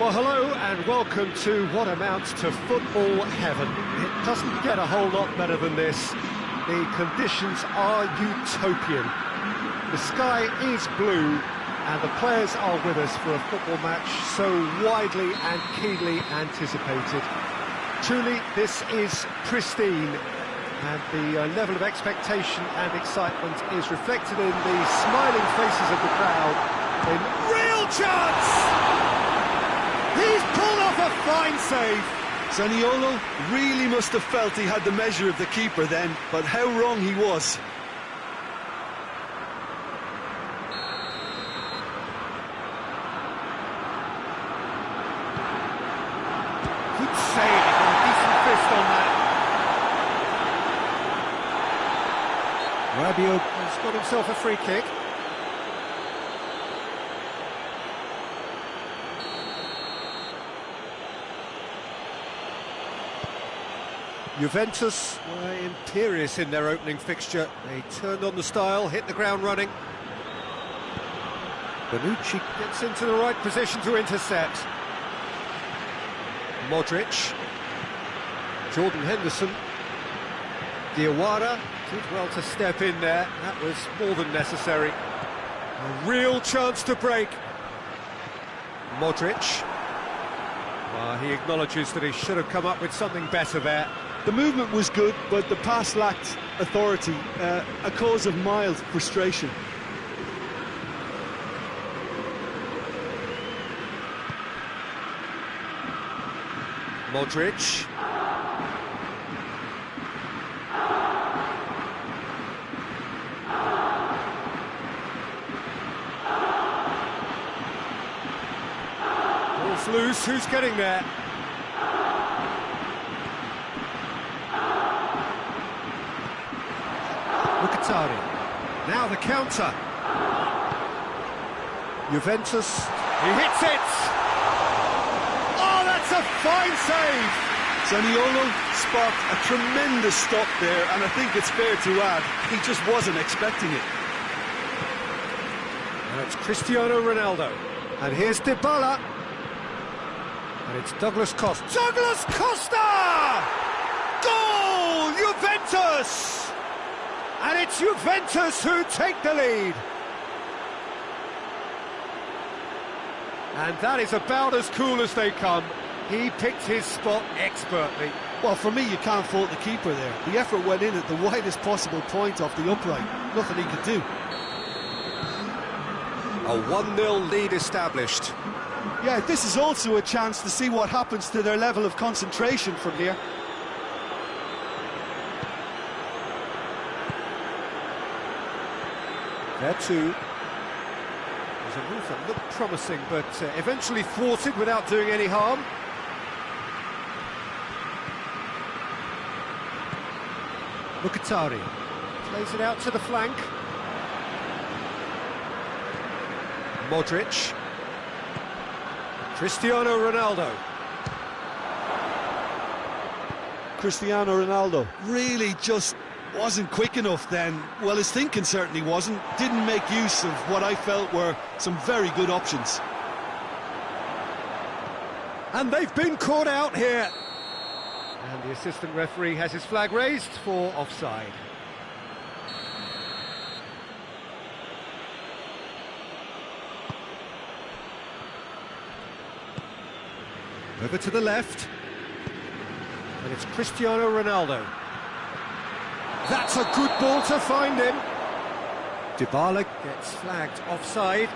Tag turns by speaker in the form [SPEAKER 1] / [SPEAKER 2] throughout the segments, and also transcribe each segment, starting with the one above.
[SPEAKER 1] Well, hello and welcome to what amounts to football heaven. It doesn't get a whole lot better than this. The conditions are utopian. The sky is blue and the players are with us for a football match so widely and keenly anticipated. Truly, this is pristine, and the level of expectation and excitement is reflected in the smiling faces of the crowd. In real chance! He's pulled off a fine save.
[SPEAKER 2] Zaniolo really must have felt he had the measure of the keeper then, but how wrong he was.
[SPEAKER 1] Good save, and a decent fist on that. Rabiot has got himself a free kick. Juventus were imperious in their opening fixture. They turned on the style, hit the ground running. Bonucci gets into the right position to intercept. Modric. Jordan Henderson. Diawara did well to step in there. That was more than necessary. A real chance to break. Modric. Well, he acknowledges that he should have come up with something better there.
[SPEAKER 2] The movement was good, but the pass lacked authority, a cause of mild frustration.
[SPEAKER 1] Modric. Ball's loose, who's getting there? Now the counter. Juventus. He hits it! Oh, that's a fine save!
[SPEAKER 2] Zaniolo sparked a tremendous stop there, and I think it's fair to add, he just wasn't expecting it.
[SPEAKER 1] And it's Cristiano Ronaldo. And here's Dybala. And it's Douglas Costa. Douglas Costa! Goal! Juventus! And it's Juventus who take the lead. And that is about as cool as they come. He picked his spot expertly.
[SPEAKER 2] Well, for me, you can't fault the keeper there. The effort went in at the widest possible point off the upright. Nothing he could do.
[SPEAKER 1] A 1-0 lead established.
[SPEAKER 2] Yeah, this is also a chance to see what happens to their level of concentration from here.
[SPEAKER 1] There too. There's a move that looked promising, but eventually thwarted without doing any harm. Bakayaro plays it out to the flank. Modric. Cristiano Ronaldo.
[SPEAKER 2] Cristiano Ronaldo really just wasn't quick enough then. Well, his thinking certainly wasn't. Didn't make use of what I felt were some very good options.
[SPEAKER 1] And they've been caught out here. And the assistant referee has his flag raised for offside. Over to the left. And it's Cristiano Ronaldo. That's a good ball to find him. Dybala gets flagged offside.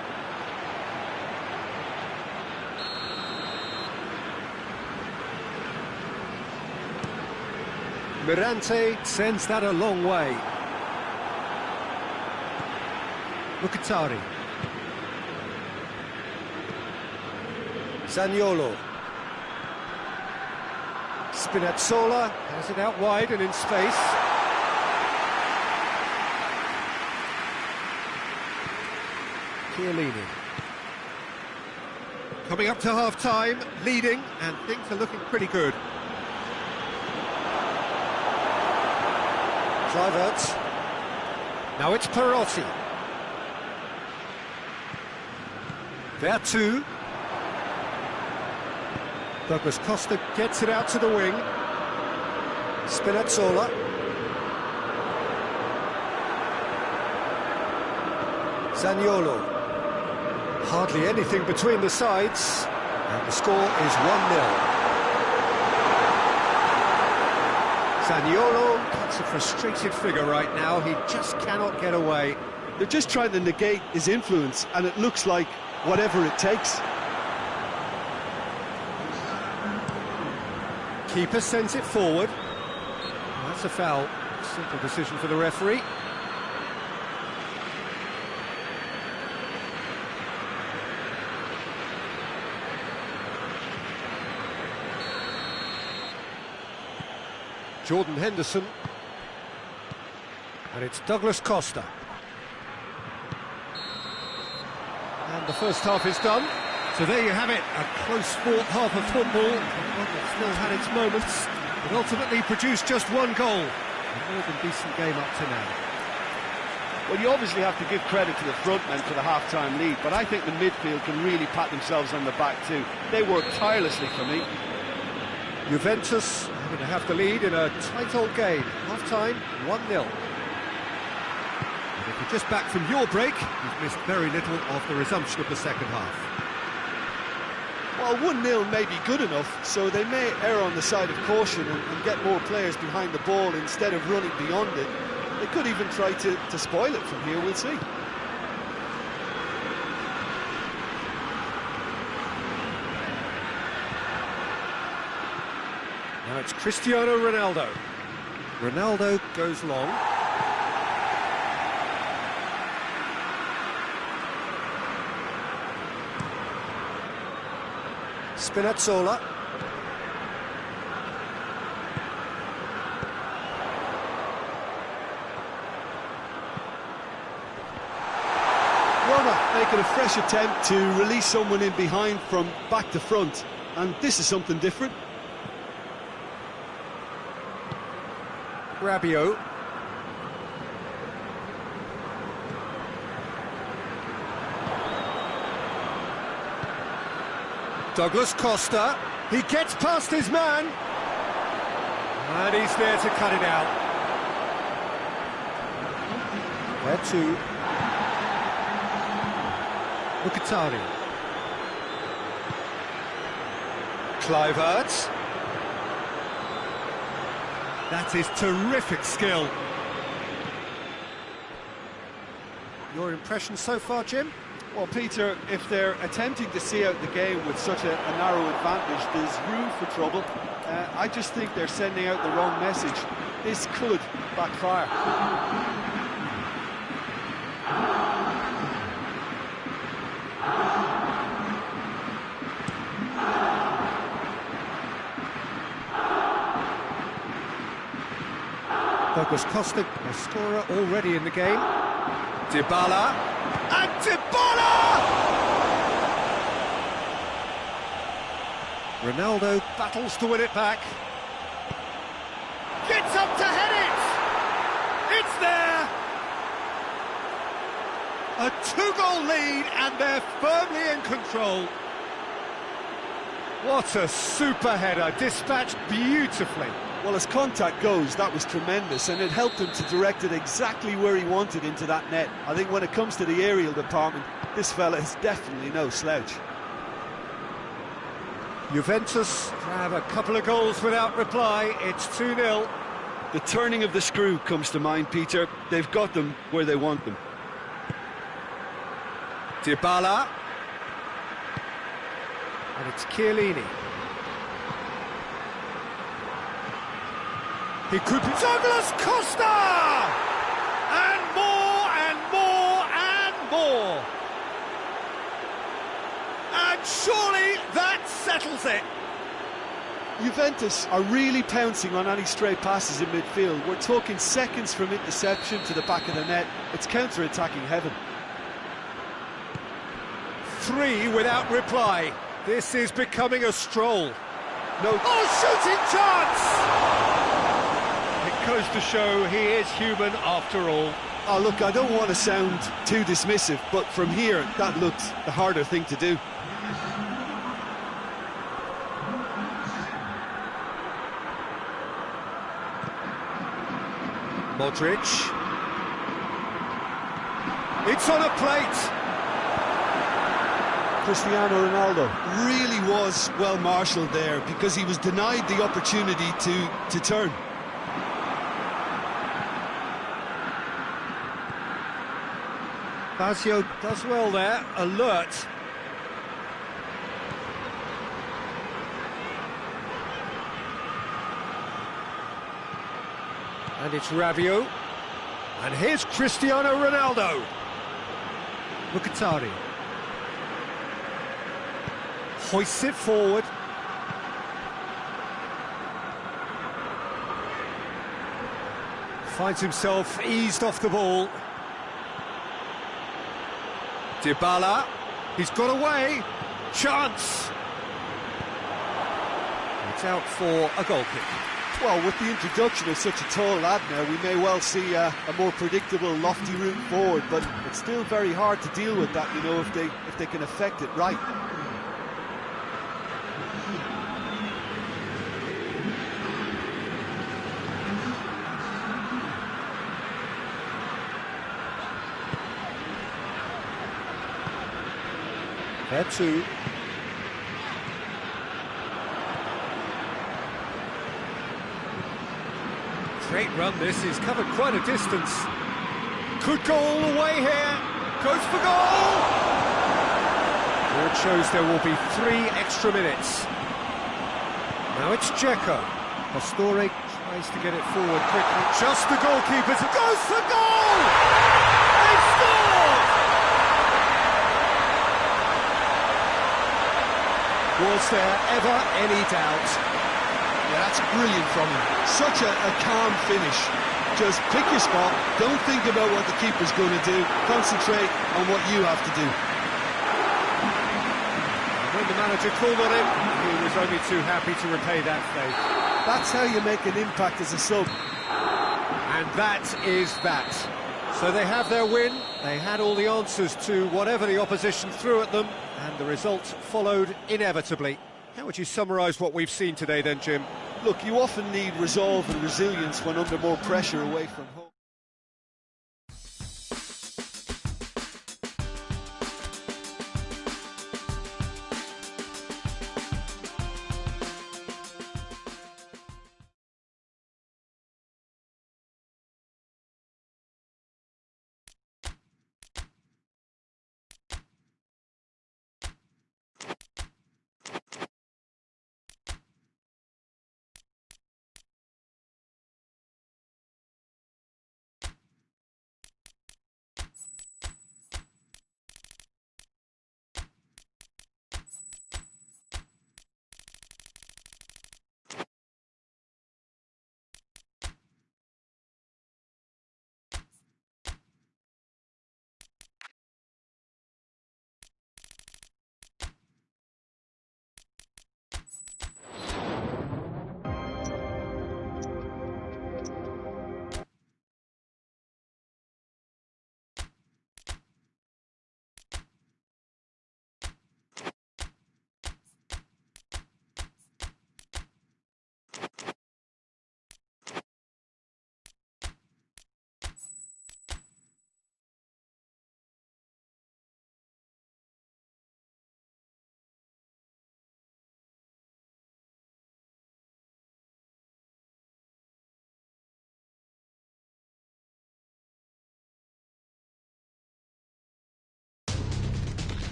[SPEAKER 1] Mirante sends that a long way. Bakayaro. Zaniolo. Spinazzola has it out wide and in space. Chiellini. Coming up to half-time, leading, and things are looking pretty good. Kluivert. Now it's Perotti. Vertu. Douglas Costa gets it out to the wing. Spinazzola. Zaniolo. Hardly anything between the sides. And the score is 1-0. Zaniolo, that's a frustrated figure right now. He just cannot get away.
[SPEAKER 2] They're just trying to negate his influence, and it looks like whatever it takes.
[SPEAKER 1] Keeper sends it forward. That's a foul. Simple decision for the referee. Jordan Henderson. And it's Douglas Costa. And the first half is done. So there you have it, a close-fought half of football. One that still had its moments, but ultimately produced just one goal. A more than decent game up to now.
[SPEAKER 3] Well, you obviously have to give credit to the front men for the half-time lead, but I think the midfield can really pat themselves on the back too. They worked tirelessly for me.
[SPEAKER 1] Juventus are going to have the lead in a tight old game. Half-time, 1-0. If you're just back from your break, you've missed very little of the resumption of the second half.
[SPEAKER 2] Well, 1-0 may be good enough, so they may err on the side of caution and get more players behind the ball instead of running beyond it. They could even try to spoil it from here, we'll see.
[SPEAKER 1] Now it's Cristiano Ronaldo. Ronaldo goes long. Spinazzola.
[SPEAKER 2] Roma making a fresh attempt to release someone in behind from back to front, and this is something different.
[SPEAKER 1] Rabiot. Douglas Costa, he gets past his man, and he's there to cut it out. There to Bakayaro. Kluivert. That is terrific skill. Your impression so far, Jim?
[SPEAKER 2] Well, Peter, if they're attempting to see out the game with such a narrow advantage, there's room for trouble. I just think they're sending out the wrong message. This could backfire.
[SPEAKER 1] Douglas Costa, a scorer already in the game. Dybala, and Dybala! Ronaldo battles to win it back. Gets up to head it! It's there! A two-goal lead, and they're firmly in control. What a super header, dispatched beautifully.
[SPEAKER 2] Well, as contact goes, that was tremendous, and it helped him to direct it exactly where he wanted into that net. I think when it comes to the aerial department, this fella is definitely no slouch.
[SPEAKER 1] Juventus grab a couple of goals without reply. It's 2-0.
[SPEAKER 2] The turning of the screw comes to mind, Peter. They've got them where they want them.
[SPEAKER 1] Dybala. And it's Chiellini. He could be Douglas Costa! And more, and more, and more! And surely that settles it!
[SPEAKER 2] Juventus are really pouncing on any stray passes in midfield. We're talking seconds from interception to the back of the net. It's counter-attacking heaven.
[SPEAKER 1] 3 without reply. This is becoming a stroll. No. Oh, shooting chance! It goes to show he is human after all.
[SPEAKER 2] Oh, look, I don't want to sound too dismissive, but from here, that looked the harder thing to do.
[SPEAKER 1] Modric. It's on a plate.
[SPEAKER 2] Cristiano Ronaldo really was well marshalled there because he was denied the opportunity to turn.
[SPEAKER 1] Fazio does well there, alert. And it's Rabiot. And here's Cristiano Ronaldo. Bakayaro hoists it forward. Finds himself eased off the ball. Dybala, he's got away. Chance. It's out for a goal kick.
[SPEAKER 2] Well, with the introduction of such a tall lad now, we may well see a more predictable, lofty route forward, but it's still very hard to deal with that, you know, if they can affect it right.
[SPEAKER 1] There too. Great run this, he's covered quite a distance. Could go all the way here. Goes for goal! It shows there will be 3 extra minutes. Now it's Dzeko. Pastore tries to get it forward quickly. Just the goalkeeper goes for goal! They've scored! Was there ever any doubt?
[SPEAKER 2] Yeah, that's brilliant from him. Such a calm finish. Just pick your spot, don't think about what the keeper's going to do, concentrate on what you have to do.
[SPEAKER 1] When the manager called on him, he was only too happy to repay that favour.
[SPEAKER 2] That's how you make an impact as a sub.
[SPEAKER 1] And that is that. So they have their win, they had all the answers to whatever the opposition threw at them, and the result followed inevitably. How would you summarise what we've seen today then, Jim?
[SPEAKER 2] Look, you often need resolve and resilience when under more pressure away from home.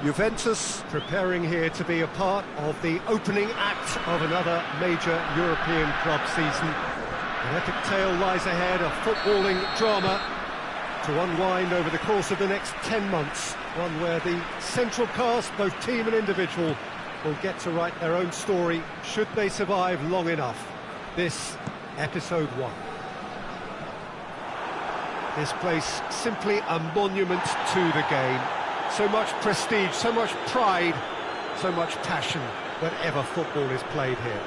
[SPEAKER 1] Juventus preparing here to be a part of the opening act of another major European club season. An epic tale lies ahead, a footballing drama to unwind over the course of the next 10 months. One where the central cast, both team and individual, will get to write their own story should they survive long enough. This, episode 1. This place simply a monument to the game. So much prestige, so much pride, so much passion whenever football is played here.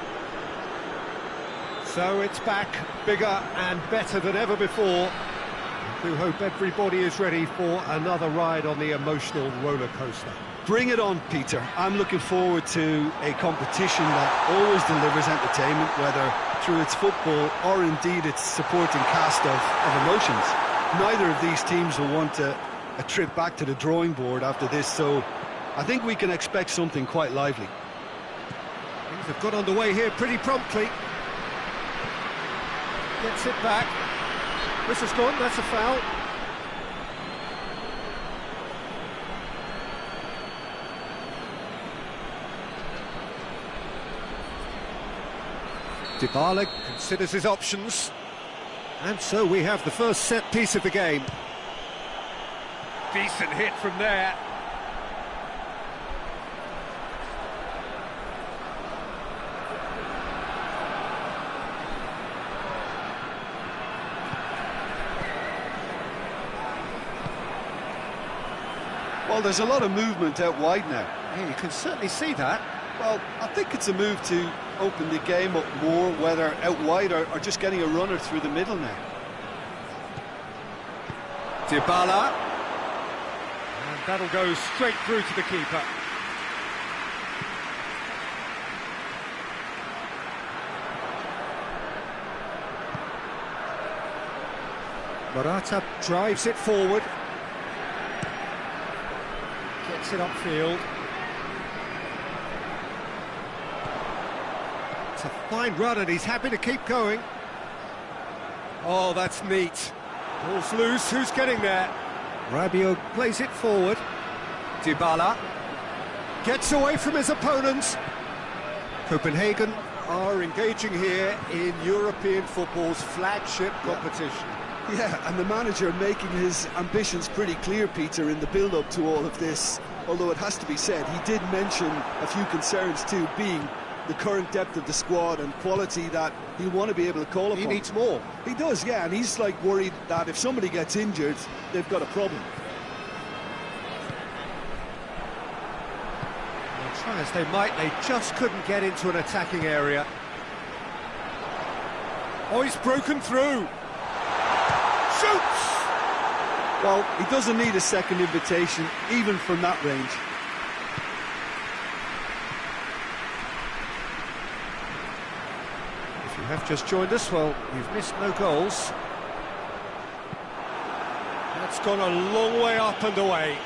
[SPEAKER 1] So it's back, bigger and better than ever before. I do hope everybody is ready for another ride on the emotional roller coaster.
[SPEAKER 2] Bring it on, Peter. I'm looking forward to a competition that always delivers entertainment, whether through its football or indeed its supporting cast of emotions. Neither of these teams will want a trip back to the drawing board after this, so I think we can expect something quite lively.
[SPEAKER 1] Things have got underway here pretty promptly. Gets it back. Whistle's gone, that's a foul. Dybala considers his options. And so we have the first set piece of the game. Decent hit from there.
[SPEAKER 2] Well, there's a lot of movement out wide now.
[SPEAKER 1] Yeah, you can certainly see that.
[SPEAKER 2] Well, I think it's a move to open the game up more, whether out wide or just getting a runner through the middle now.
[SPEAKER 1] Dybala. And that'll go straight through to the keeper. Morata drives it forward. Gets it upfield. It's a fine run and he's happy to keep going. Oh, that's neat. Ball's loose, who's getting there? Rabiot plays it forward. Dybala gets away from his opponents. Copenhagen are engaging here in European football's flagship competition.
[SPEAKER 2] Yeah, and the manager making his ambitions pretty clear, Peter, in the build-up to all of this. Although it has to be said, he did mention a few concerns too, being the current depth of the squad and quality that he'll want to be able to call upon.
[SPEAKER 1] He needs more.
[SPEAKER 2] He does, yeah, and he's like worried that if somebody gets injured, they've got a problem.
[SPEAKER 1] Well, try as they might, they just couldn't get into an attacking area. Oh, he's broken through. Shoots!
[SPEAKER 2] Well, he doesn't need a second invitation, even from that range.
[SPEAKER 1] If you have just joined us, well, you've missed no goals. That's gone a long way up and away.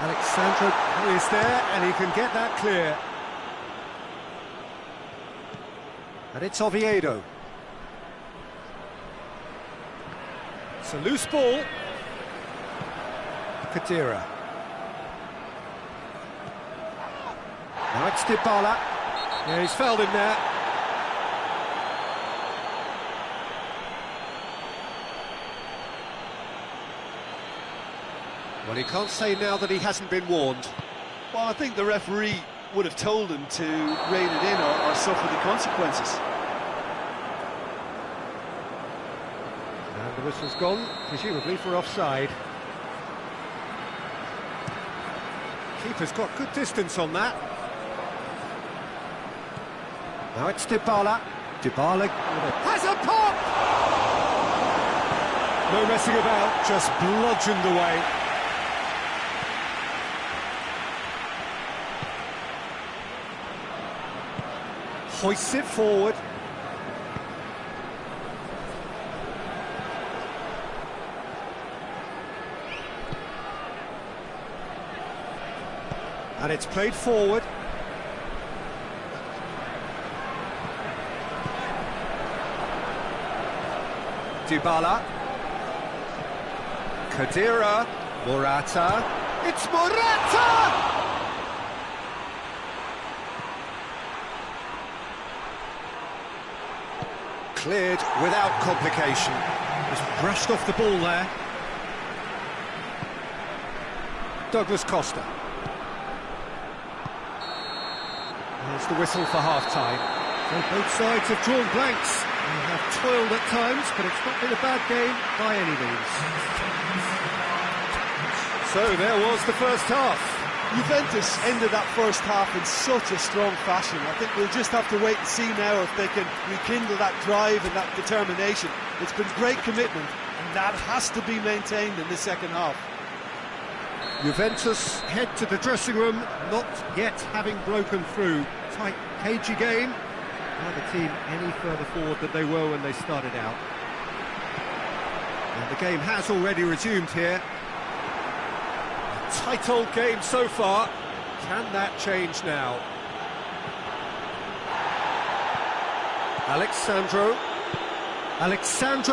[SPEAKER 1] Alexandro is there, and he can get that clear. And it's Oviedo. It's a loose ball. Kadira. Now it's Dybala. Yeah, he's fouled him there. Well, he can't say now that he hasn't been warned.
[SPEAKER 2] Well, I think the referee would have told him to rein it in or suffer the consequences.
[SPEAKER 1] And the whistle's gone, presumably for offside. Keeper's got good distance on that. Now it's Dybala. Dybala has a pop! No messing about, just bludgeoned away. Hoists it forward. And it's played forward. Dybala. Khedira. Morata. It's Morata! Cleared without complication. Just brushed off the ball there. Douglas Costa. There's the whistle for half-time. So both sides have drawn blanks. They have toiled at times, but it's not been a bad game by any means. So there was the first half.
[SPEAKER 2] Juventus ended that first half in such a strong fashion. I think we'll just have to wait and see now if they can rekindle that drive and that determination. It's been great commitment, and that has to be maintained in the second half.
[SPEAKER 1] Juventus head to the dressing room, not yet having broken through. Tight, cagey game. Neither team any further forward than they were when they started out. And the game has already resumed here. A tight old game so far. Can that change now? Alexandro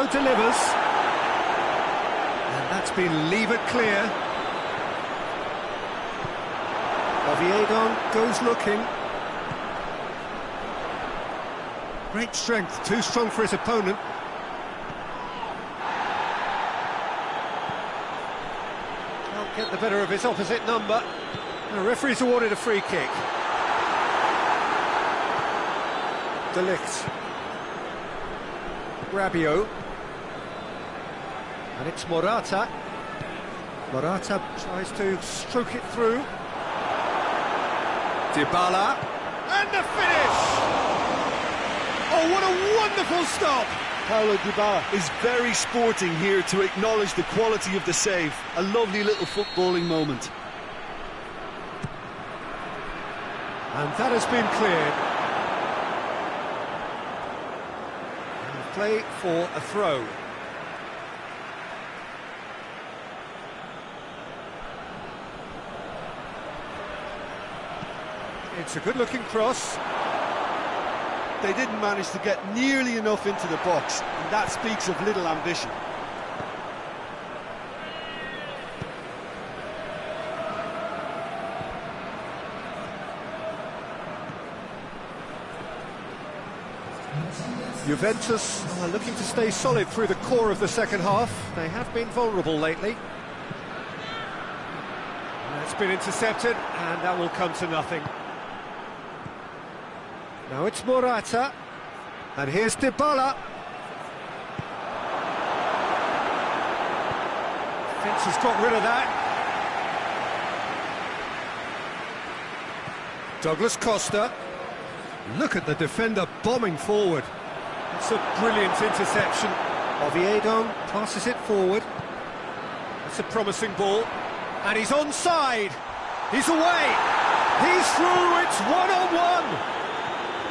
[SPEAKER 1] delivers. And that's been levered clear. Oviedo goes looking. Great strength, too strong for his opponent. Can't get the better of his opposite number. The referee's awarded a free kick. De Ligt. Rabiot. And it's Morata. Morata tries to stroke it through. Dybala. And the finish! Oh, what a wonderful stop!
[SPEAKER 2] Paulo Dybala
[SPEAKER 3] Is very sporting here to acknowledge the quality of the save. A lovely little footballing moment.
[SPEAKER 1] And that has been cleared. And play for a throw. It's a good-looking cross.
[SPEAKER 2] they didn't manage to get nearly enough into the box, and that speaks of little ambition.
[SPEAKER 1] Juventus are looking to stay solid through the core of the second half. They have been vulnerable lately. It's been intercepted, and that will come to nothing. Now it's Morata, and here's Dybala. Fence has got rid of that. Douglas Costa. Look at the defender bombing forward. It's a brilliant interception. Oviedo passes it forward. That's a promising ball. And he's onside. He's away. He's through. It's one-on-one.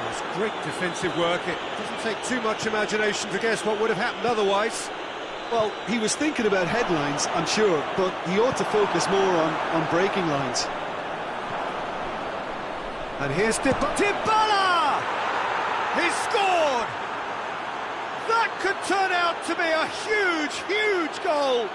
[SPEAKER 1] That's great defensive work. It doesn't take too much imagination to guess what would have happened otherwise.
[SPEAKER 3] Well, he was thinking about headlines, I'm sure, but he ought to focus more on breaking lines.
[SPEAKER 1] And here's Dybala! He's scored! That could turn out to be a huge, huge goal!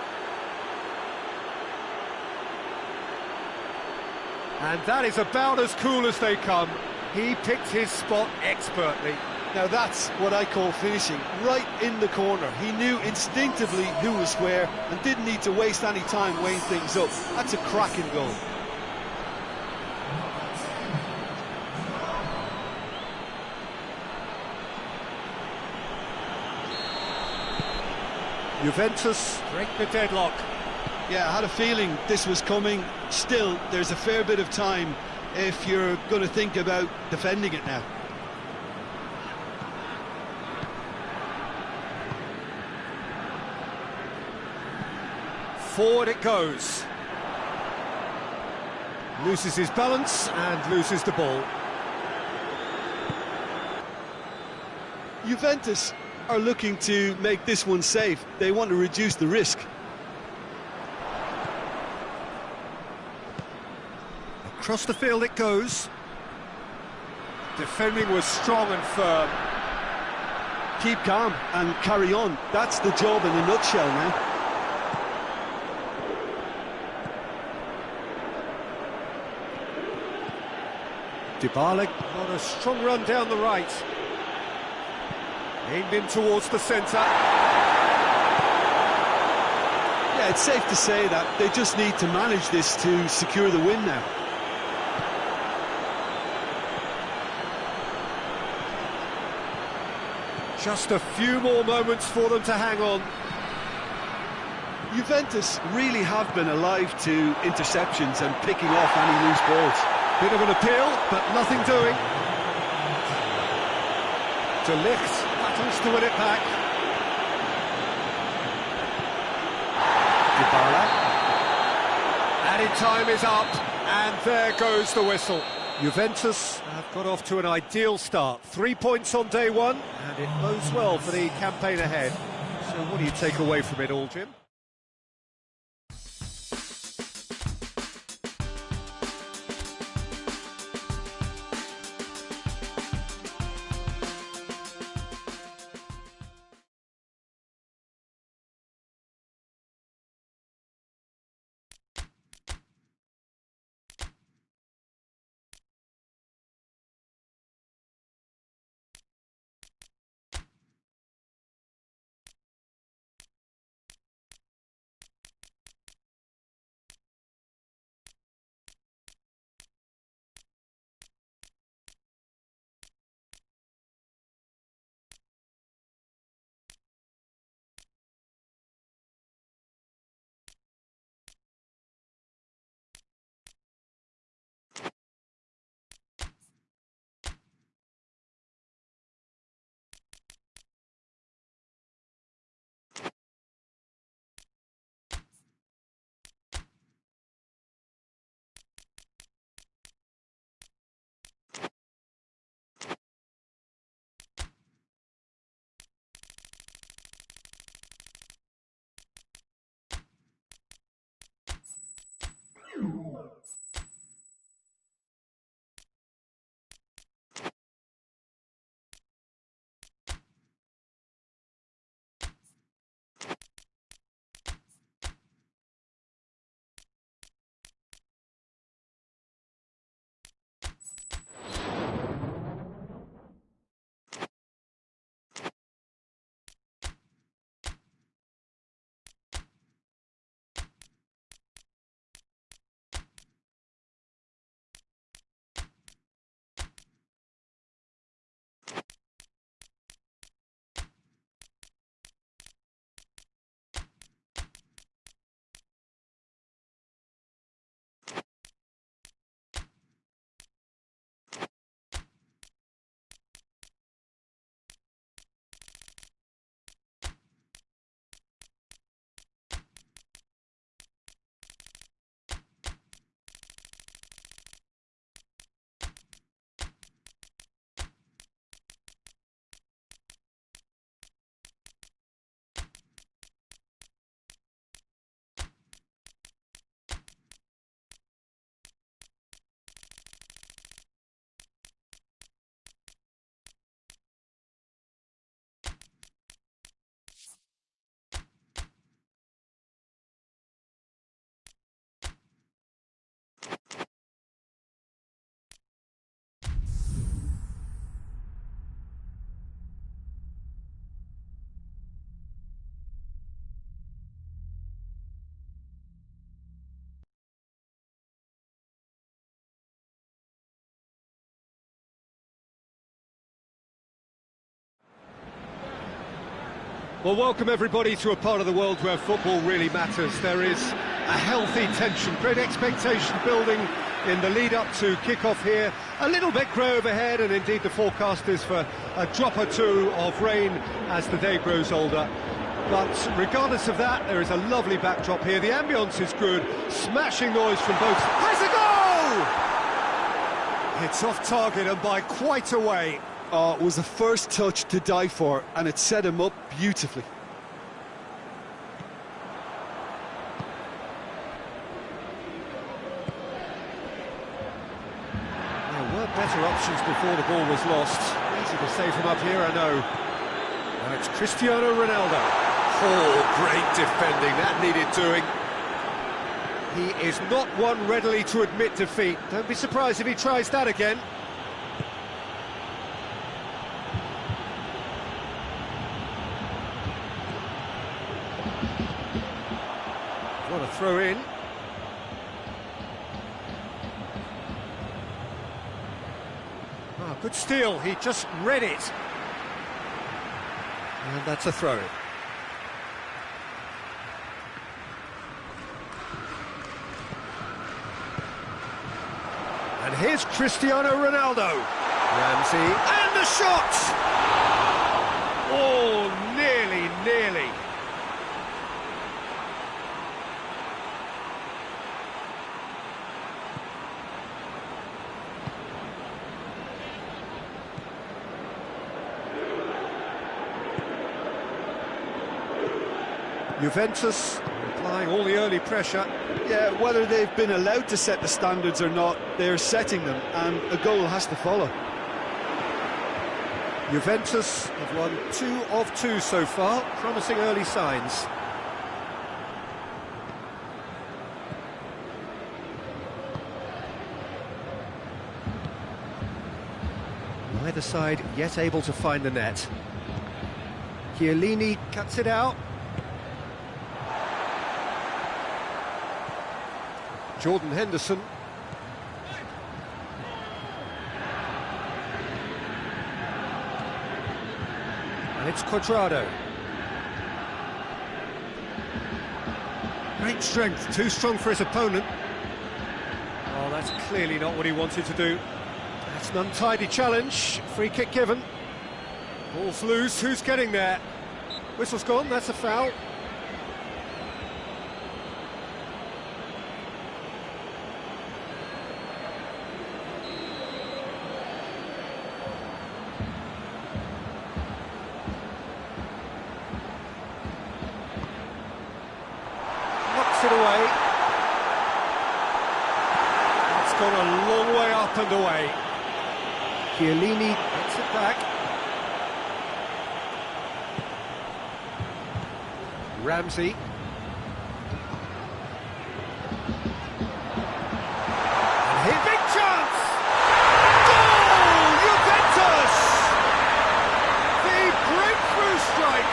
[SPEAKER 1] And that is about as cool as they come. He picked his spot expertly.
[SPEAKER 2] Now that's what I call finishing, right in the corner. He knew instinctively who was where and didn't need to waste any time weighing things up. That's a cracking goal.
[SPEAKER 1] Juventus break the deadlock.
[SPEAKER 2] Yeah, I had a feeling this was coming. Still, there's a fair bit of time if you're going to think about defending it now.
[SPEAKER 1] Forward it goes. Loses his balance and loses the ball.
[SPEAKER 2] Juventus are looking to make this one safe. They want to reduce the risk.
[SPEAKER 1] Across the field it goes. Defending was strong and firm.
[SPEAKER 2] keep calm and carry on. That's the job in a nutshell now.
[SPEAKER 1] Dybala on a strong run down the right. Aimed in towards the centre.
[SPEAKER 2] Yeah, it's safe to say that they just need to manage this to secure the win now.
[SPEAKER 1] Just a few more moments for them to hang on.
[SPEAKER 2] Juventus really have been alive to interceptions and picking off any loose balls.
[SPEAKER 1] Bit of an appeal, but nothing doing. De Ligt battles to win it back. Dybala. Added time is up, and there goes the whistle. Juventus have got off to an ideal start. 3 points on day one, and it bodes well for the campaign ahead. So what do you take away from it all, Jim? Well, welcome everybody to a part of the world where football really matters. There is a healthy tension, great expectation building in the lead-up to kick-off here. A little bit grey overhead, and indeed the forecast is for a drop or two of rain as the day grows older. But regardless of that, there is a lovely backdrop here. The ambience is good, smashing noise from both. Has a goal! It's off target and by quite a way.
[SPEAKER 2] It was the first touch to die for, and it set him up beautifully.
[SPEAKER 1] There were better options before the ball was lost. Easy to save him up here, I know. Now it's Cristiano Ronaldo. Oh, great defending, that needed doing. He is not one readily to admit defeat. Don't be surprised if he tries that again. What a throw in. Oh, good steal, he just read it. And that's a throw in. And here's Cristiano Ronaldo. Ramsey, and the shot! Oh, nearly. Juventus applying all the early pressure.
[SPEAKER 2] Yeah, whether they've been allowed to set the standards or not, they're setting them, and a goal has to follow.
[SPEAKER 1] Juventus have won 2 of 2 so far, promising early signs. Neither side yet able to find the net. Chiellini cuts it out. Jordan Henderson. And it's Cuadrado. Great strength, too strong for his opponent. Oh, that's clearly not what he wanted to do. That's an untidy challenge. Free kick given. Ball's loose, who's getting there? Whistle's gone, that's a foul. Knocks it away. It's gone a long way up and away. Chiellini gets it back. Ramsey. And here, big chance! Goal! Juventus! The breakthrough strike!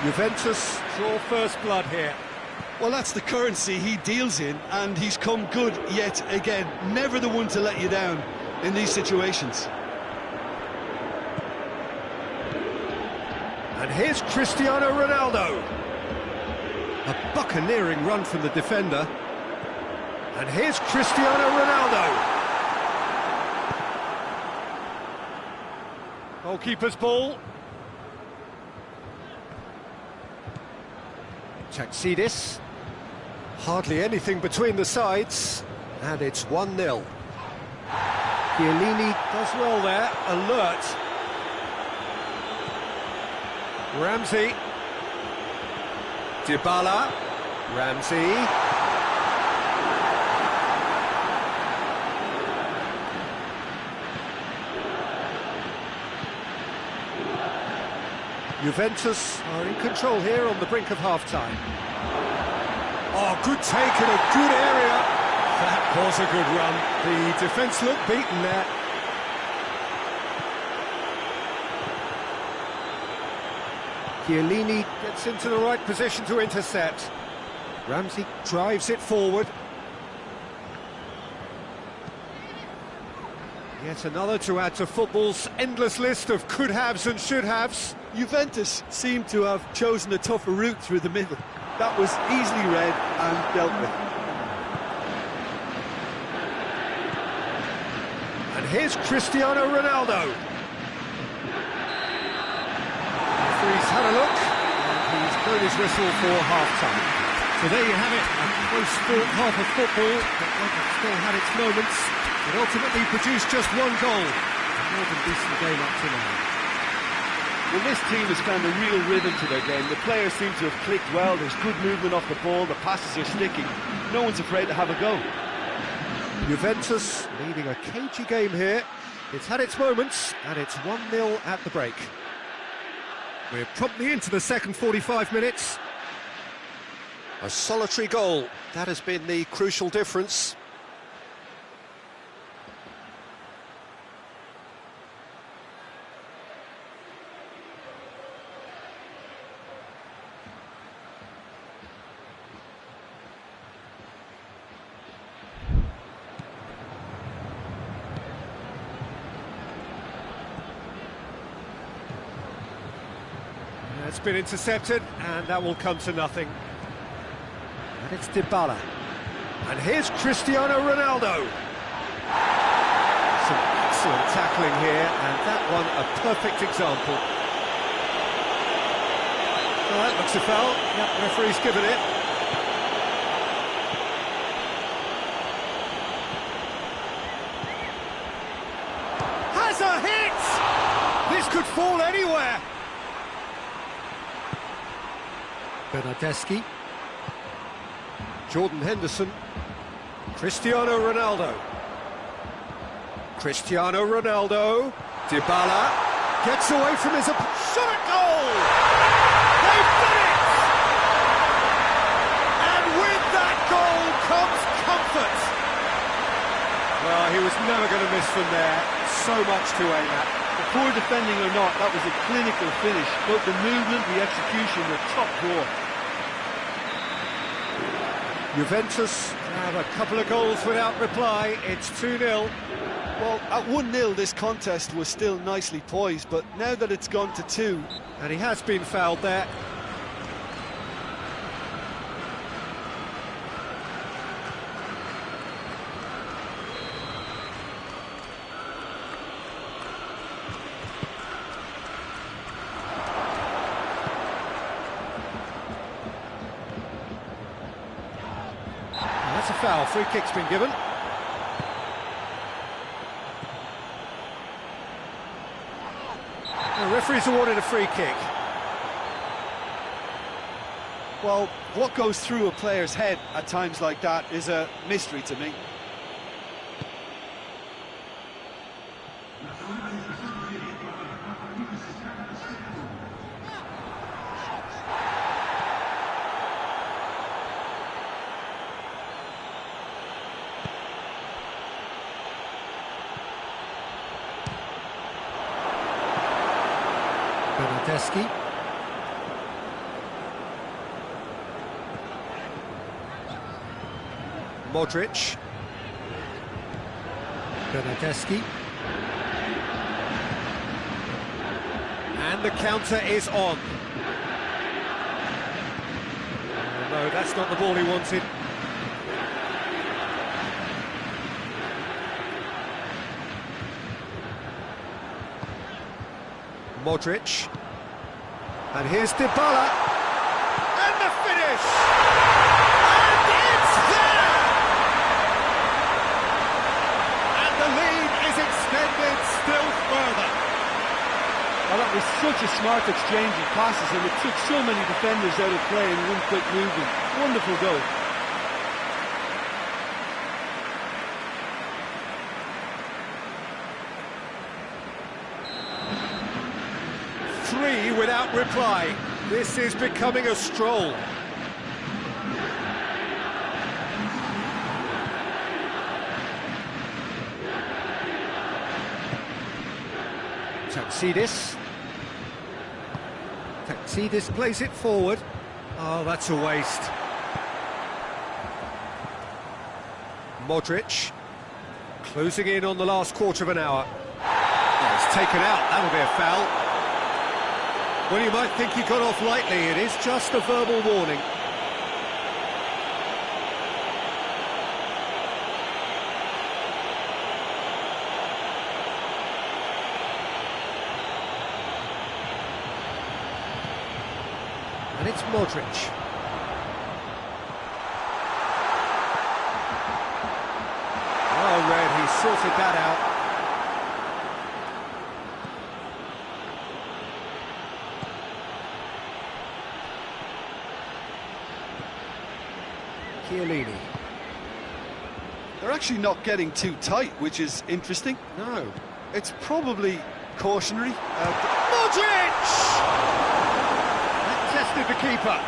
[SPEAKER 1] Juventus draw first blood here.
[SPEAKER 2] Well, that's the currency he deals in, and he's come good yet again. Never the one to let you down in these situations.
[SPEAKER 1] And here's Cristiano Ronaldo. A buccaneering run from the defender. And here's Cristiano Ronaldo. Goalkeeper's ball. Taxidis. Hardly anything between the sides, and it's 1-0. Chiellini does well there, alert. Ramsey. Dybala. Ramsey. Juventus are in control here on the brink of half-time. Oh, good take in a good area. That was a good run. The defence looked beaten there. Chiellini gets into the right position to intercept. Ramsey drives it forward. Yet another to add to football's endless list of could-haves and should-haves.
[SPEAKER 2] Juventus seem to have chosen a tougher route through the middle. That was easily read and dealt with.
[SPEAKER 1] And here's Cristiano Ronaldo. Referee's had a look, and he's blown his whistle for half-time. So there you have it, a close-fought half of football that still had its moments, but ultimately produced just one goal. A more than decent game up to now.
[SPEAKER 3] Well, this team has found a real rhythm to their game. The players seem to have clicked well. There's good movement off the ball. The passes are sticking. No one's afraid to have a go.
[SPEAKER 1] Juventus leading a cagey game here. It's had its moments, and it's 1-0 at the break. We're promptly into the second 45 minutes. A solitary goal, that has been the crucial difference. It's been intercepted, and that will come to nothing. And it's Dybala. And here's Cristiano Ronaldo. Some excellent tackling here, and that one a perfect example. Well, that looks a foul. Yep, referee's given it. Has a hit! This could fall anywhere. Bernardeschi, Jordan Henderson, Cristiano Ronaldo, Dybala gets away from his shot at goal! They've done it! And with that goal comes comfort! Well, he was never going to miss from there, so much to aim at.
[SPEAKER 3] Poor defending or not, that was a clinical finish. Both the movement, the execution were top drawer.
[SPEAKER 1] Juventus have a couple of goals without reply. It's 2-0.
[SPEAKER 2] Well, at 1-0 this contest was still nicely poised, but now that it's gone to 2...
[SPEAKER 1] And he has been fouled there. That's a foul. Free kick's been given. The referee's awarded a free kick.
[SPEAKER 2] Well, what goes through a player's head at times like that is a mystery to me.
[SPEAKER 1] Bernardeschi. Modric. Bernardeschi. And the counter is on. Oh, no, that's not the ball he wanted. Modric, and here's Dybala, and the finish, and it's there, and the lead is extended still further.
[SPEAKER 3] Well, that was such a smart exchange of passes, and it took so many defenders out of play in one quick movement. Wonderful goal.
[SPEAKER 1] Three without reply. This is becoming a stroll. Taxidis plays it forward. Oh, that's a waste. Modric closing in on the last quarter of an hour. Oh, it's taken out. That'll be a foul. Well, you might think he got off lightly. It is just a verbal warning. And it's Modric. Well read, he sorted that out. Leaque.
[SPEAKER 2] They're actually not getting too tight, which is interesting.
[SPEAKER 1] No.
[SPEAKER 2] It's probably cautionary.
[SPEAKER 3] Modric! That tested the keeper.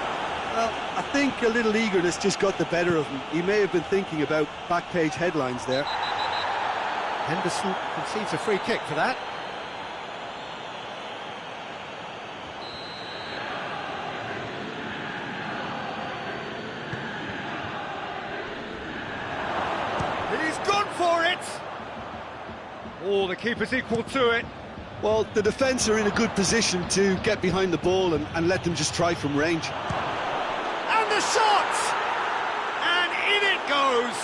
[SPEAKER 2] Well, I think a little eagerness just got the better of him. He may have been thinking about back-page headlines there.
[SPEAKER 1] Henderson concedes a free kick for that.
[SPEAKER 3] He's gone for it!
[SPEAKER 1] Oh, the keeper's equal to it.
[SPEAKER 2] Well, the defence are in a good position to get behind the ball and let them just try from range.
[SPEAKER 3] And the shot! And in it goes!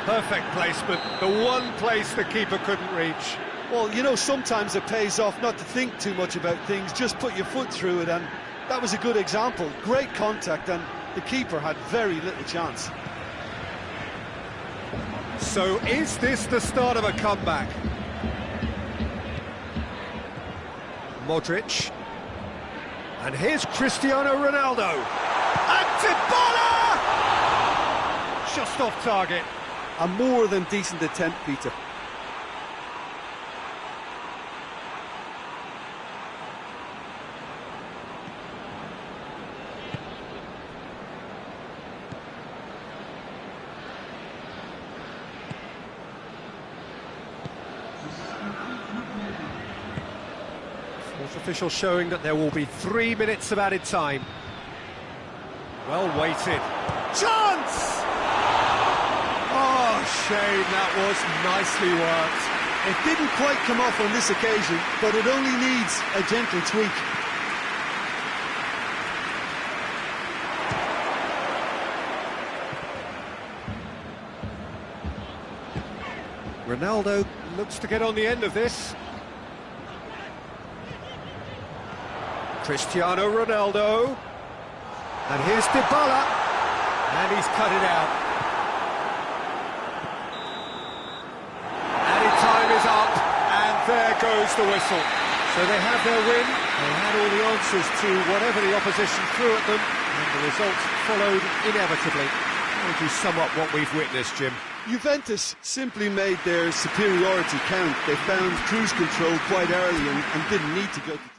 [SPEAKER 1] Perfect placement, the one place the keeper couldn't reach.
[SPEAKER 2] Well, you know, sometimes it pays off not to think too much about things, just put your foot through it, and that was a good example. Great contact, and the keeper had very little chance.
[SPEAKER 1] So is this the start of a comeback? Modric. And here's Cristiano Ronaldo.
[SPEAKER 3] And Dybala!
[SPEAKER 1] Just off target.
[SPEAKER 2] A more than decent attempt, Peter.
[SPEAKER 1] Fourth official showing that there will be 3 minutes of added time. Well weighted.
[SPEAKER 3] Chance!
[SPEAKER 1] Oh, shame, that was nicely worked.
[SPEAKER 2] It didn't quite come off on this occasion, but it only needs a gentle tweak.
[SPEAKER 1] Ronaldo looks to get on the end of this. Cristiano Ronaldo. And here's Dybala. And he's cut it out. Added time is up. And there goes the whistle. So they have their win. They had all the answers to whatever the opposition threw at them. And the result followed inevitably. How would you sum up what we've witnessed, Jim?
[SPEAKER 2] Juventus simply made their superiority count. They found cruise control quite early and didn't need to go to